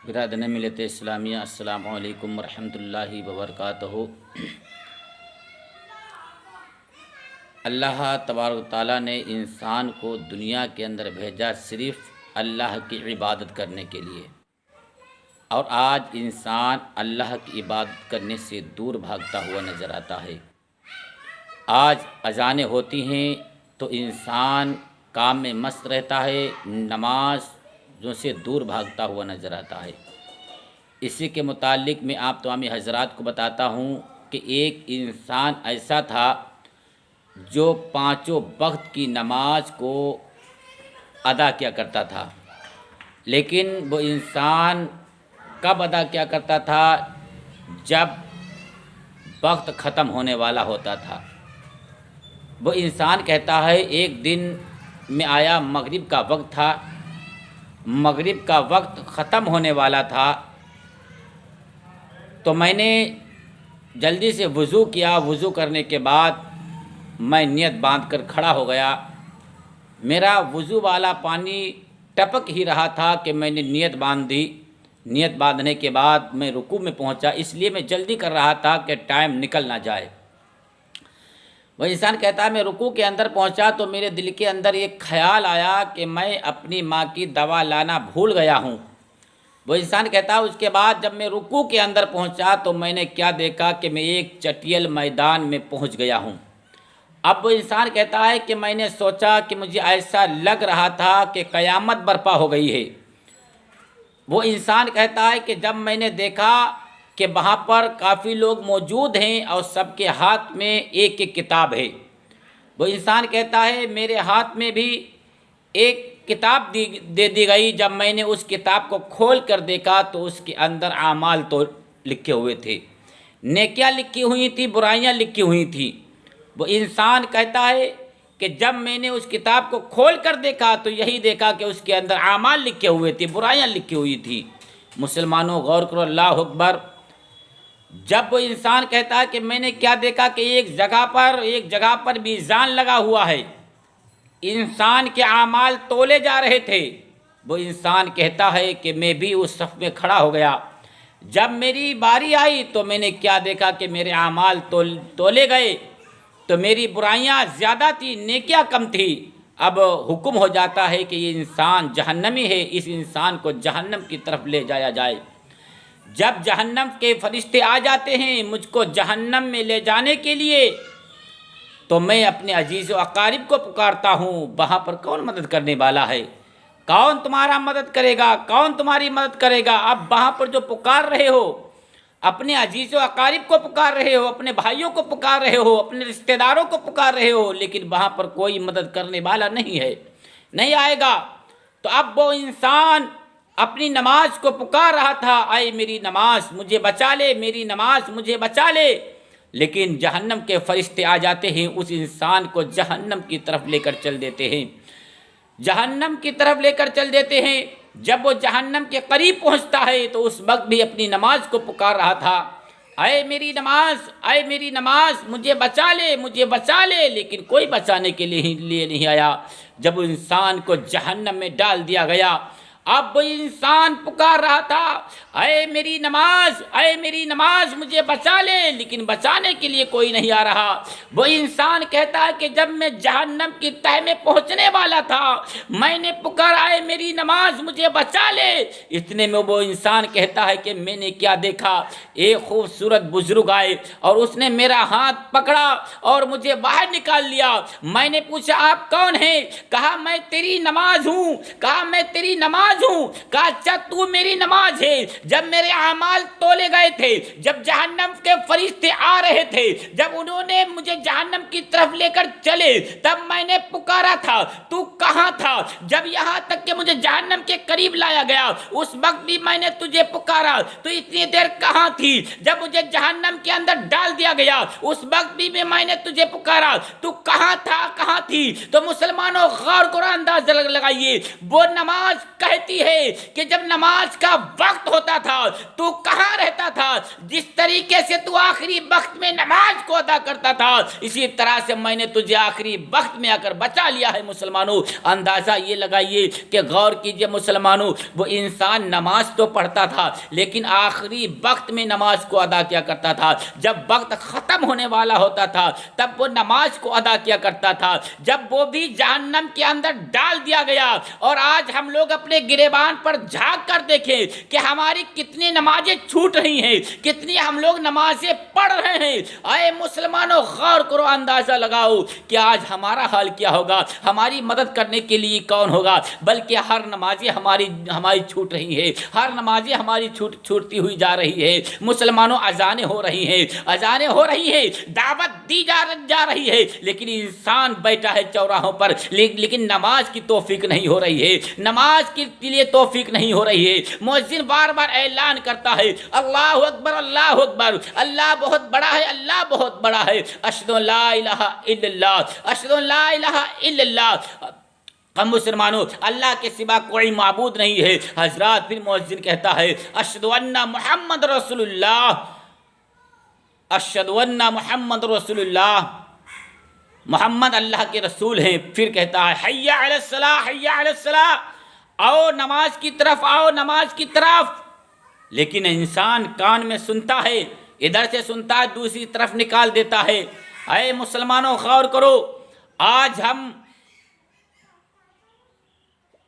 برادران ملت اسلامیہ، السلام علیکم ورحمۃ اللہ وبرکاتہ۔ اللہ تبارک و تعالیٰ نے انسان کو دنیا کے اندر بھیجا صرف اللہ کی عبادت کرنے کے لیے، اور آج انسان اللہ کی عبادت کرنے سے دور بھاگتا ہوا نظر آتا ہے۔ آج اذانیں ہوتی ہیں تو انسان کام میں مست رہتا ہے، نمازوں سے دور بھاگتا ہوا نظر آتا ہے۔ اسی کے متعلق میں آپ تمام حضرات کو بتاتا ہوں کہ ایک انسان ایسا تھا جو پانچوں وقت کی نماز کو ادا کیا کرتا تھا، لیکن وہ انسان کب ادا کیا کرتا تھا؟ جب وقت ختم ہونے والا ہوتا تھا۔ وہ انسان کہتا ہے ایک دن میں آیا، مغرب کا وقت تھا، مغرب کا وقت ختم ہونے والا تھا، تو میں نے جلدی سے وضو کیا۔ وضو کرنے کے بعد میں نیت باندھ کر کھڑا ہو گیا۔ میرا وضو والا پانی ٹپک ہی رہا تھا کہ میں نے نیت باندھ دی۔ نیت باندھنے کے بعد میں رکوع میں پہنچا، اس لیے میں جلدی کر رہا تھا کہ ٹائم نکل نہ جائے۔ وہ انسان کہتا ہے میں رکوع کے اندر پہنچا تو میرے دل کے اندر ایک خیال آیا کہ میں اپنی ماں کی دوا لانا بھول گیا ہوں۔ وہ انسان کہتا ہے اس کے بعد جب میں رکوع کے اندر پہنچا تو میں نے کیا دیکھا کہ میں ایک چٹیل میدان میں پہنچ گیا ہوں۔ اب وہ انسان کہتا ہے کہ میں نے سوچا کہ مجھے ایسا لگ رہا تھا کہ قیامت برپا ہو گئی ہے۔ وہ انسان کہتا ہے کہ جب میں نے دیکھا کہ وہاں پر کافی لوگ موجود ہیں اور سب کے ہاتھ میں ایک ایک کتاب ہے، وہ انسان کہتا ہے میرے ہاتھ میں بھی ایک کتاب دے دی گئی۔ جب میں نے اس کتاب کو کھول کر دیکھا تو اس کے اندر اعمال تو لکھے ہوئے تھے، نیکیاں لکھی ہوئی تھیں، برائیاں لکھی ہوئی تھیں۔ وہ انسان کہتا ہے کہ جب میں نے اس کتاب کو کھول کر دیکھا تو یہی دیکھا کہ اس کے اندر اعمال لکھے ہوئے تھے، برائیاں لکھی ہوئی تھیں۔ مسلمانوں غور کرو، اللہ اکبر۔ جب وہ انسان کہتا ہے کہ میں نے کیا دیکھا کہ ایک جگہ پر میزان لگا ہوا ہے، انسان کے اعمال تولے جا رہے تھے۔ وہ انسان کہتا ہے کہ میں بھی اس صف میں کھڑا ہو گیا۔ جب میری باری آئی تو میں نے کیا دیکھا کہ میرے اعمال تولے گئے تو میری برائیاں زیادہ تھی، نیکیاں کم تھی۔ اب حکم ہو جاتا ہے کہ یہ انسان جہنمی ہے، اس انسان کو جہنم کی طرف لے جایا جائے۔ جب جہنم کے فرشتے آ جاتے ہیں مجھ کو جہنم میں لے جانے کے لیے، تو میں اپنے عزیز و اقارب کو پکارتا ہوں، وہاں پر کون مدد کرنے والا ہے؟ کون تمہارا مدد کرے گا؟ کون تمہاری مدد کرے گا؟ اب وہاں پر جو پکار رہے ہو، اپنے عزیز و اقارب کو پکار رہے ہو، اپنے بھائیوں کو پکار رہے ہو، اپنے رشتہ داروں کو پکار رہے ہو، لیکن وہاں پر کوئی مدد کرنے والا نہیں ہے، نہیں آئے گا۔ تو اب وہ انسان اپنی نماز کو پکار رہا تھا، اے میری نماز مجھے بچا لے، میری نماز مجھے بچا لے، لیکن جہنم کے فرشتے آ جاتے ہیں، اس انسان کو جہنم کی طرف لے کر چل دیتے ہیں، جہنم کی طرف لے کر چل دیتے ہیں۔ جب وہ جہنم کے قریب پہنچتا ہے تو اس وقت بھی اپنی نماز کو پکار رہا تھا، اے میری نماز، اے میری نماز مجھے بچا لے، مجھے بچا لے، لیکن کوئی بچانے کے لیے نہیں آیا۔ جب انسان کو جہنم میں ڈال دیا گیا، اب وہ انسان پکار رہا تھا، اے میری نماز، اے میری نماز مجھے بچا لے، لیکن بچانے کے لیے کوئی نہیں آ رہا۔ وہ انسان کہتا ہے کہ جب میں جہنم کی تہہ میں پہنچنے والا تھا میں نے پکارا، اے میری نماز مجھے بچا لے۔ اتنے میں وہ انسان کہتا ہے کہ میں نے کیا دیکھا، ایک خوبصورت بزرگ آئے اور اس نے میرا ہاتھ پکڑا اور مجھے باہر نکال لیا۔ میں نے پوچھا آپ کون ہیں؟ کہا میں تیری نماز ہوں، کہا میں تیری نماز ہوں، کہا اچھا تو میری نماز ہے۔ جب میرے اعمال تولے گئے تھے، جب جہنم کے فرشتے آ رہے تھے، جب انہوں نے مجھے جہنم کی طرف لے کر چلے، تب میں نے پکارا تھا تو کہاں تھا؟ جب یہاں تک کہ مجھے جہنم کے قریب لایا گیا اس وقت بھی میں نے تجھے پکارا، تو اتنی دیر کہاں تھی؟ جب مجھے جہنم کے اندر ڈال دیا گیا اس وقت بھی میں نے تجھے پکارا، تو کہاں تھا، کہاں تھی؟ تو مسلمانوں غور کو اندازہ لگائیے، وہ نماز کہہ کہتی ہے کہ جب نماز کا وقت ہوتا تھا تو کہاں رہتا تھا؟ جس طریقے سے تو آخری وقت میں نماز کو ادا کرتا تھا اسی طرح سے میں نے تجھے آخری وقت میں آ کر بچا لیا ہے مسلمانوں۔ اندازہ یہ لگائیے کہ غور کیجئے مسلمانوں، وہ انسان نماز تو پڑھتا تھا لیکن آخری وقت میں نماز کو ادا کیا کرتا تھا۔ جب وقت ختم ہونے والا ہوتا تھا تب وہ نماز کو ادا کیا کرتا تھا، جب وہ بھی جہنم کے اندر ڈال دیا گیا۔ اور آج ہم لوگ اپنے گریبان پر جھانک کر دیکھیں کہ ہماری کتنی نمازیں چھوٹ رہی ہیں، کتنی ہم لوگ نمازیں پڑھ رہے ہیں۔ اے مسلمانوں غور کرو، اندازہ لگاؤ کہ آج ہمارا حال کیا ہوگا، ہماری مدد کرنے کے لیے کون ہوگا؟ بلکہ ہر نمازیں ہماری چھوٹ رہی ہے، ہر نمازیں ہماری چھوٹتی ہوئی جا رہی ہے۔ مسلمانوں اذانیں ہو رہی ہیں، اذانیں ہو رہی ہیں، دعوت دی جا رہی ہے، لیکن انسان بیٹھا ہے چوراہوں پر، لیکن نماز کی توفیق نہیں ہو رہی ہے، نماز کے لیے توفیق نہیں ہو رہی ہے۔ مؤذن بار بار اعلان کرتا ہے اللہ اکبر اللہ اکبر، اللہ بہت بڑا ہے، اللہ بہت بڑا ہے، اشہد ان لا الہ الا اللہ، اشہد ان لا الہ الا اللہ۔ ہم مسلمانوں اللہ کے سوا کوئی معبود نہیں ہے۔ حضرات پھر مؤذن کہتا ہے اشہد ان محمد رسول اللہ، اشہد ان محمد رسول اللہ، محمد اللہ کے رسول ہیں۔ پھر کہتا ہے حی علی الصلاۃ، حی علی الصلاۃ، آؤ نماز کی طرف، آؤ نماز کی طرف۔ لیکن انسان کان میں سنتا ہے، ادھر سے سنتا ہے دوسری طرف نکال دیتا ہے۔ اے مسلمانوں غور کرو، آج ہم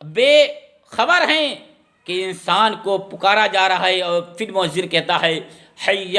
بے خبر ہیں کہ انسان کو پکارا جا رہا ہے، اور پھر مؤذن کہتا ہے حی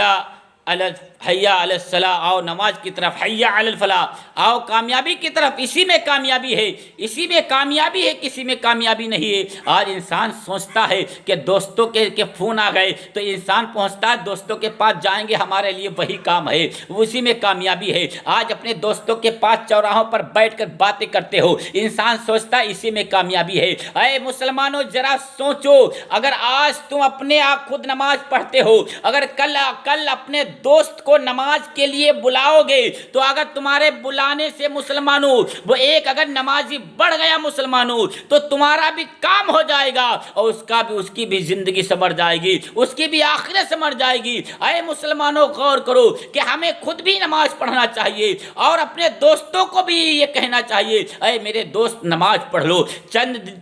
علی الصلاۃ، آؤ نماز کی طرف، حی علی الفلاح، آؤ کامیابی کی طرف۔ اسی میں کامیابی ہے، اسی میں کامیابی ہے، کسی میں کامیابی نہیں ہے۔ آج انسان سوچتا ہے کہ دوستوں کے فون آ گئے تو انسان پہنچتا ہے دوستوں کے پاس جائیں گے، ہمارے لیے وہی کام ہے، اسی میں کامیابی ہے۔ آج اپنے دوستوں کے پاس چوراہوں پر بیٹھ کر باتیں کرتے ہو، انسان سوچتا ہے اسی میں کامیابی ہے۔ اے مسلمانوں ذرا سوچو، اگر آج تم اپنے آپ خود نماز پڑھتے ہو، اگر کل اپنے دوست کو نماز کے لیے بلاؤ گے، تو اگر تمہارے بلانے سے مسلمانوں وہ ایک اگر نمازی بڑھ گیا مسلمانوں تو تمہارا بھی کام ہو جائے گا، اور اس کی بھی زندگی سنور جائے گی، اس کی بھی آخرت سنور جائے گی۔ اے مسلمانوں غور کرو کہ ہمیں خود بھی نماز پڑھنا چاہیے اور اپنے دوستوں کو بھی یہ کہنا چاہیے اے میرے دوست نماز پڑھ لو،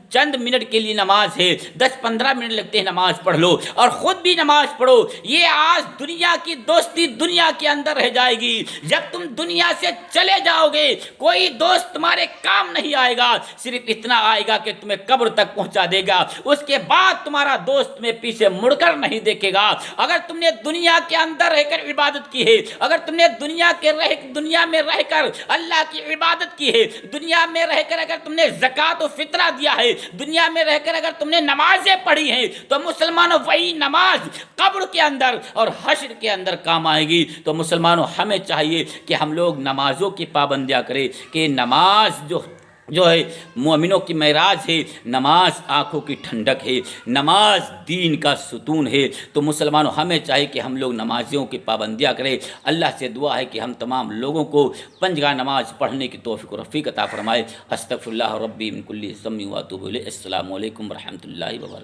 چند منٹ کے لیے نماز ہے، 10-15 منٹ لگتے ہیں، نماز پڑھ لو اور خود بھی نماز پڑھو۔ یہ آج دنیا کی دوستی دنیا کے اندر رہ جائے گی۔ جب تم دنیا سے چلے جاؤ گے کوئی دوست تمہارے کام نہیں آئے گا، صرف اتنا آئے گا کہ تمہیں قبر تک پہنچا دے گا، اس کے بعد تمہارا دوست تمہیں پیچھے مڑ کر نہیں دیکھے گا۔ اگر تم نے دنیا کے اندر رہ کر عبادت کی ہے، اگر تم نے دنیا میں رہ کر اللہ کی عبادت کی ہے، دنیا میں رہ کر اگر تم نے زکوٰۃ و فطرہ دیا ہے، دنیا میں رہ کر اگر تم نے نمازیں پڑھی ہیں، تو مسلمانوں وہی نماز قبر کے اندر اور حشر کے اندر کام آئے گی۔ تو مسلمانوں ہمیں چاہیے کہ ہم لوگ نمازوں کی پابندیاں کریں، کہ نماز جو ہے مومنوں کی معراج ہے، نماز آنکھوں کی ٹھنڈک ہے، نماز دین کا ستون ہے۔ تو مسلمانوں ہمیں چاہیے کہ ہم لوگ نمازیوں کی پابندیاں کریں۔ اللہ سے دعا ہے کہ ہم تمام لوگوں کو 5 گاہ نماز پڑھنے کی توفیق و رفیق عطا فرمائے۔ استغفر اللہ ربی من کل ذنب و اتوب الیہ۔ السلام علیکم ورحمۃ اللہ وبرکاتہ۔